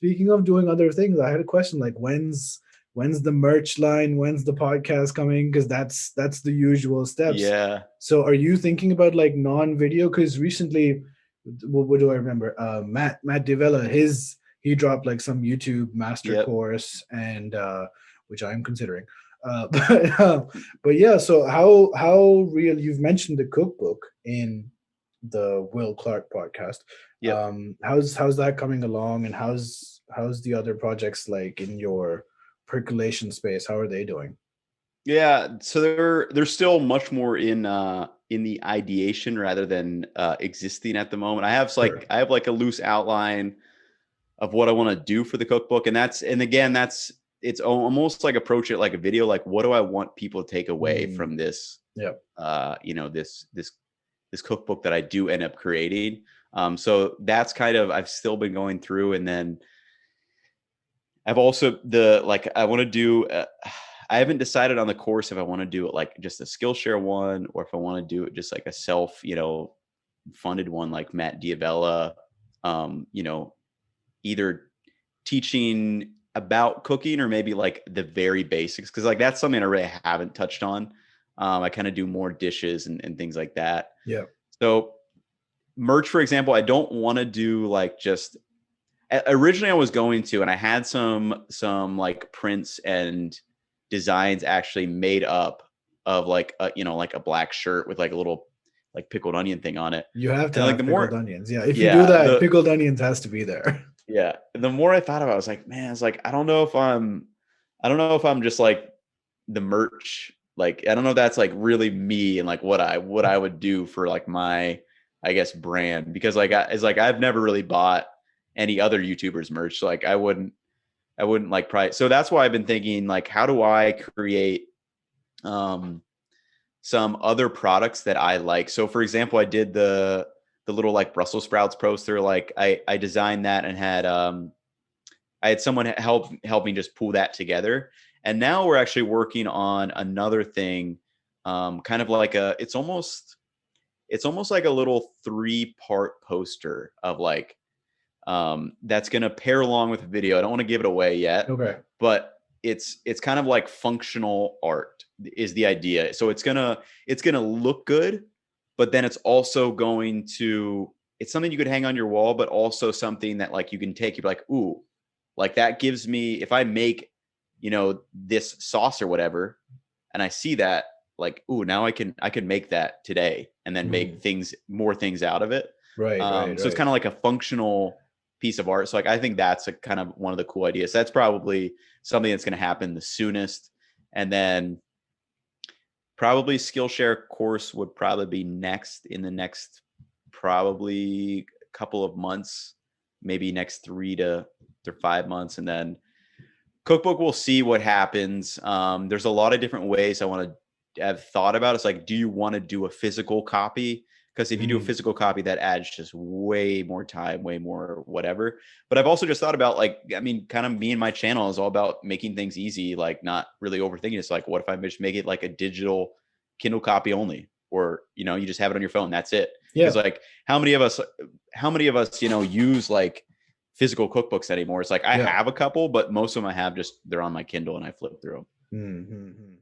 speaking of doing other things, I had a question like when's the merch line? When's the podcast coming? Because that's the usual steps. Yeah. So are you thinking about like non-video? Because recently, what do I remember? Matt Devella, he dropped like some YouTube master Yep. course, and which I'm considering. But yeah, so how real? You've mentioned the cookbook in the Will Clark podcast. Yep. How's that coming along, and how's the other projects like in your percolation space? How are they doing? Yeah. So they're still much more in the ideation rather than existing at the moment. Sure. I have like a loose outline of what I want to do for the cookbook. And again, it's almost like approach it like a video. Like, what do I want people to take away Mm, from this, yeah. this cookbook that I do end up creating. So that's kind of, I've still been going through, and then I've also I want to do, I haven't decided on the course if I want to do it like just a Skillshare one, or if I want to do it just like a self, funded one like Matt Diavella, either teaching about cooking or maybe like the very basics. Cause like that's something I really haven't touched on. I kind of do more dishes and things like that. Yeah. So merch, for example, I don't want to do like just originally I was going to, and I had some like prints and designs actually made up of like like a black shirt with like a little like pickled onion thing on it. You have to And like the have pickled more, onions. Yeah. If you do yeah, that, pickled onions has to be there. yeah. And the more I thought about it, I was like, man, it's like, I don't know if I'm just like the merch. Like, I don't know if that's like really me and like what I would do for like my, I guess, brand, because like, it's like, I've never really bought any other YouTubers merch. So like, I wouldn't like probably, so that's why I've been thinking like, how do I create, some other products that I like. So for example, I did the little like Brussels sprouts poster. Like I designed that and had I had someone help me just pull that together. And now we're actually working on another thing, kind of like it's almost like a little 3-part poster of like that's going to pair along with a video. I don't want to give it away yet, Okay. but it's kind of like functional art is the idea. So it's going to look good, but then it's also going to, it's something you could hang on your wall, but also something that like you can take, you're like, ooh, like that gives me, if I make, this sauce or whatever, and I see that, like, ooh, now I can make that today and then make more things out of it. Right, right, So it's right. kind of like a functional piece of art. So like, I think that's a kind of one of the cool ideas. That's probably something that's going to happen the soonest. And then probably Skillshare course would probably be next in the next probably couple of months, maybe next 3 to 5 months. And then cookbook, we'll see what happens. There's a lot of different ways I want to have thought about. It's like, do you want to do a physical copy? Because if you do a physical copy, that adds just way more time, way more whatever. But I've also just thought about like, I mean, kind of me and my channel is all about making things easy, like not really overthinking. It's like, what if I just make it like a digital Kindle copy only, or, you just have it on your phone. That's it. Because Yeah. like, how many of us, use like physical cookbooks anymore? It's like, I Yeah. have a couple, but most of them I have just, they're on my Kindle and I flip through them.